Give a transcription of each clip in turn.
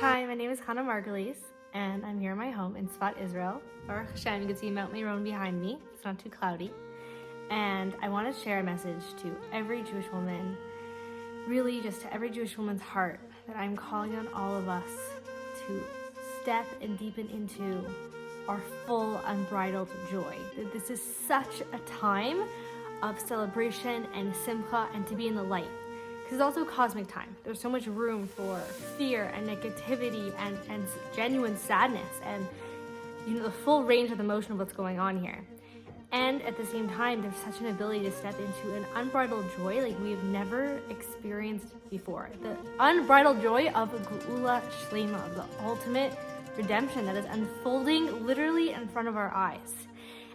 Hi, my name is Hannah Margulies, and I'm here in my home in Sfat, Israel. Baruch Hashem, you can see Mount Meron behind me. It's not too cloudy. And I want to share a message to every Jewish woman, really just to every Jewish woman's heart, that I'm calling on all of us to step and deepen into our full unbridled joy. That this is such a time of celebration and simcha and to be in the light. Because it's also cosmic time. There's so much room for fear and negativity and genuine sadness and the full range of emotion of what's going on here. And at the same time, there's such an ability to step into an unbridled joy like we've never experienced before. The unbridled joy of Geula Shlema, of the ultimate redemption that is unfolding literally in front of our eyes.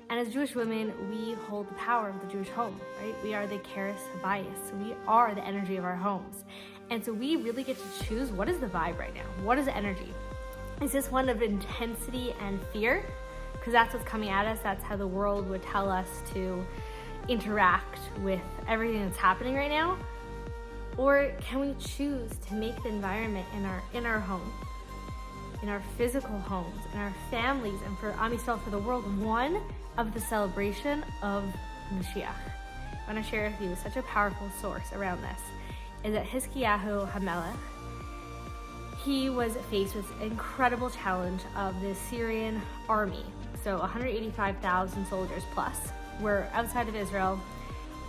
And as Jewish women, we hold the power of the Jewish home, right? We are the Keres Habayis, so we are the energy of our homes. And so we really get to choose what is the vibe right now? What is the energy? Is this one of intensity and fear? Because that's what's coming at us. That's how the world would tell us to interact with everything that's happening right now. Or can we choose to make the environment in our home, in our physical homes, in our families, and for Am Yisrael, for the world, one of the celebration of Mashiach? I want to share with you such a powerful source around this, is that Hiskiyahu HaMelech, he was faced with an incredible challenge of the Syrian army. So 185,000 soldiers plus were outside of Israel,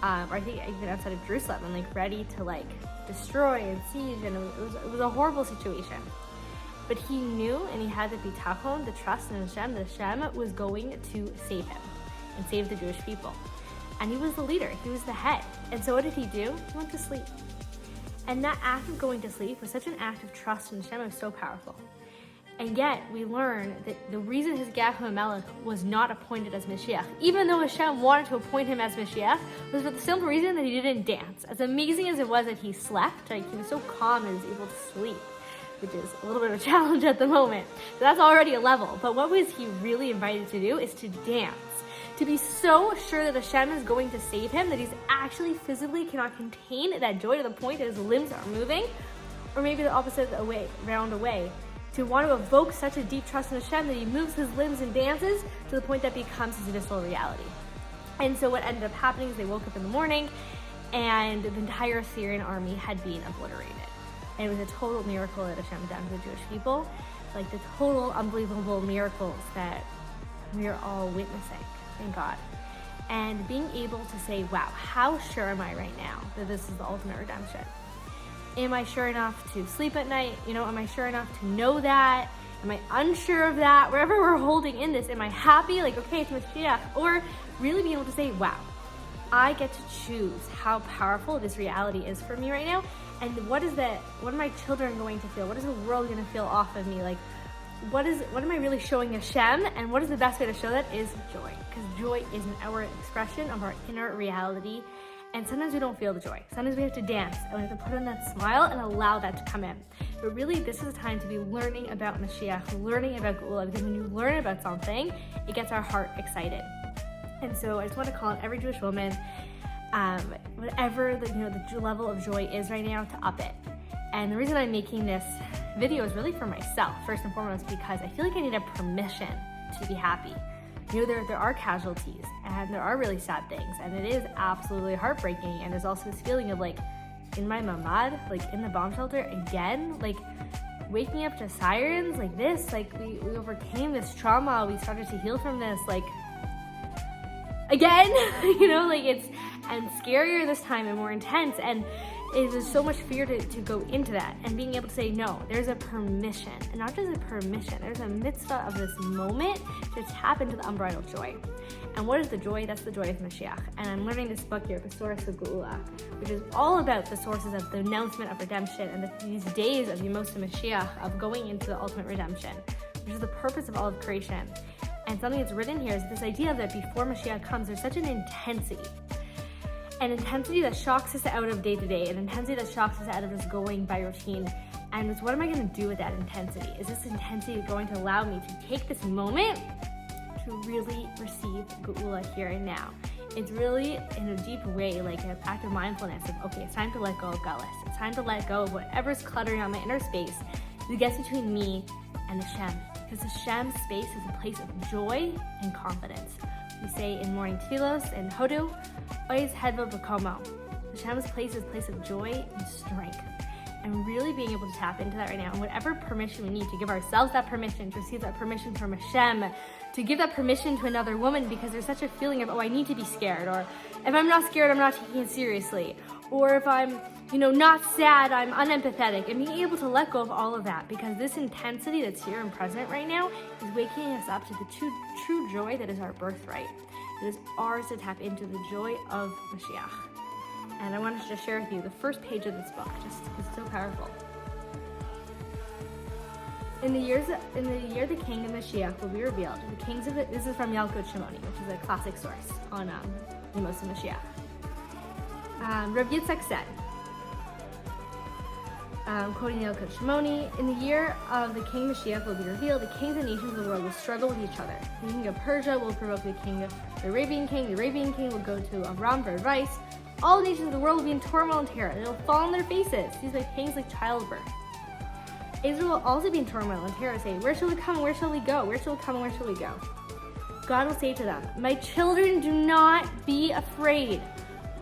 or I think even outside of Jerusalem, and ready to destroy and siege, and it was a horrible situation. But he knew, and he had the bitachon, the trust in Hashem, that Hashem was going to save him and save the Jewish people. And he was the leader, he was the head. And so what did he do? He went to sleep. And that act of going to sleep was such an act of trust in Hashem. It was so powerful. And yet we learn that the reason Hiskiyahu HaMelech was not appointed as Mashiach, even though Hashem wanted to appoint him as Mashiach, was for the simple reason that he didn't dance. As amazing as it was that he slept, he was so calm and was able to sleep, which is a little bit of a challenge at the moment. So that's already a level. But what was he really invited to do is to dance. To be so sure that Hashem is going to save him that he's actually physically cannot contain that joy to the point that his limbs are moving, or maybe the opposite round away. To want to evoke such a deep trust in Hashem that he moves his limbs and dances to the point that becomes his visceral reality. And so what ended up happening is they woke up in the morning and the entire Syrian army had been obliterated. And it was a total miracle that Hashem done to the Jewish people. The total unbelievable miracles that we are all witnessing, thank God. And being able to say, wow, how sure am I right now that this is the ultimate redemption? Am I sure enough to sleep at night? Am I sure enough to know that? Am I unsure of that? Wherever we're holding in this, am I happy? Okay, it's Mashiach. Or really being able to say, wow, I get to choose how powerful this reality is for me right now. And what are my children going to feel? What is the world going to feel off of me? What am I really showing Hashem? And what is the best way to show that is joy. Because joy is an outward expression of our inner reality. And sometimes we don't feel the joy. Sometimes we have to dance and we have to put on that smile and allow that to come in. But really, this is a time to be learning about Mashiach, learning about Geula, because when you learn about something, it gets our heart excited. And so I just want to call on every Jewish woman, whatever the level of joy is right now, to up it. And the reason I'm making this video is really for myself, first and foremost, because I feel like I need a permission to be happy. There are casualties and there are really sad things, and it is absolutely heartbreaking. And there's also this feeling of in my mamad, in the bomb shelter again, waking up to sirens like this, we overcame this trauma, we started to heal from this, again, it's and scarier this time and more intense, and there's so much fear to go into that, and being able to say no, there's a permission, and not just a permission, there's a mitzvah of this moment to tap into the unbridled joy. And what is the joy? That's the joy of Mashiach. And I'm learning this book here, The Source of Geula, which is all about the sources of the announcement of redemption and these days of Yemos Mashiach, of going into the ultimate redemption, which is the purpose of all of creation. And something that's written here is this idea that before Mashiach comes, there's such an intensity that shocks us out of day to day, an intensity that shocks us out of just going by routine. And it's, what am I going to do with that intensity? Is this intensity going to allow me to take this moment to really receive Geula here and now? It's really, in a deep way, an act of mindfulness of, okay, it's time to let go of gullus. It's time to let go of whatever's cluttering on my inner space, that gets between me and the Shem. Because the Shem space is a place of joy and confidence. We say in morning tefillos and hodu, ois hedva b'komo. The Shem's place is a place of joy and strength. And really being able to tap into that right now, and whatever permission we need to give ourselves that permission, to receive that permission from Hashem, to give that permission to another woman, because there's such a feeling of, oh, I need to be scared, or if I'm not scared, I'm not taking it seriously, or if I'm, not sad, I'm unempathetic, and being able to let go of all of that, because this intensity that's here and present right now is waking us up to the true joy that is our birthright. It is ours to tap into the joy of Mashiach. And I wanted to just share with you the first page of this book, just because it's so powerful. In the year the king of Mashiach will be revealed, this is from Yalkut Shimoni, which is a classic source on Yemos Mashiach. Rav Yitzchak said, quoting Yalkut Shimoni, in the year of the king Mashiach will be revealed, the kings and nations of the world will struggle with each other. The king of Persia will provoke the Arabian king will go to Aram for advice. All the nations of the world will be in turmoil and terror. They will fall on their faces. These are pains like childbirth. Israel will also be in turmoil and terror, saying, where shall we come and where shall we go? Where shall we come and where shall we go? God will say to them, my children, do not be afraid.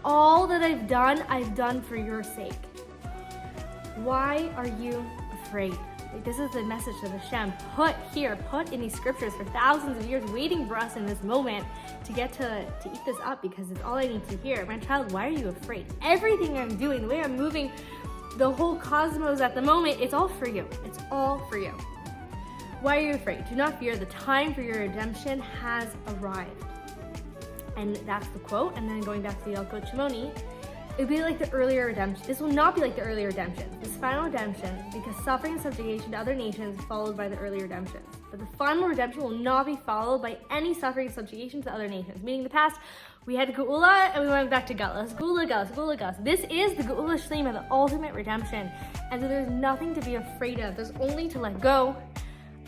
All that I've done for your sake. Why are you afraid? This is the message that Hashem put in these scriptures for thousands of years, waiting for us in this moment to get to eat this up, because it's all I need to hear. My child, why are you afraid? Everything I'm doing, the way I'm moving, the whole cosmos at the moment, it's all for you. It's all for you. Why are you afraid? Do not fear. The time for your redemption has arrived. And that's the quote. And then going back to the Yalkut Shimoni, it would be like the earlier redemption. This will not be like the earlier redemption. This final redemption, because suffering and subjugation to other nations is followed by the earlier redemption. But the final redemption will not be followed by any suffering and subjugation to other nations. Meaning in the past, we had Geula and we went back to Geula. Geula. This is the Geula Shlema, the ultimate redemption. And so there's nothing to be afraid of. There's only to let go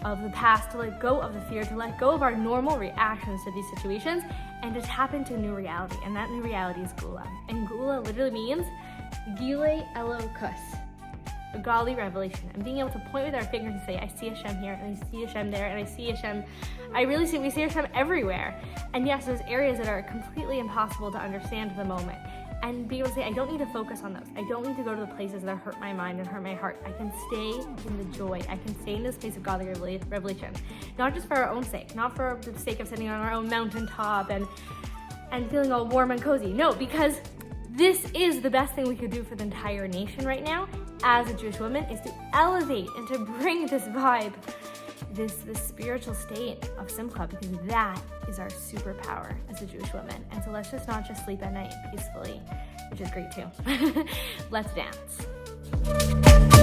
of the past, to let go of the fear, to let go of our normal reactions to these situations, and to tap into a new reality. And that new reality is Geula. And Geula literally means Gilei Elokus, a godly revelation. And being able to point with our fingers and say, I see Hashem here, and I see Hashem there, and I see Hashem. We see Hashem everywhere. And yes, there's areas that are completely impossible to understand at the moment. And be able to say, I don't need to focus on those. I don't need to go to the places that hurt my mind and hurt my heart. I can stay in the joy. I can stay in this place of godly revelation. Not just for our own sake, not for the sake of sitting on our own mountaintop and feeling all warm and cozy. No, because this is the best thing we could do for the entire nation right now as a Jewish woman, is to elevate and to bring this vibe, this spiritual state of simcha, because that is our superpower as a Jewish woman. And so let's just not just sleep at night peacefully, which is great too. Let's dance.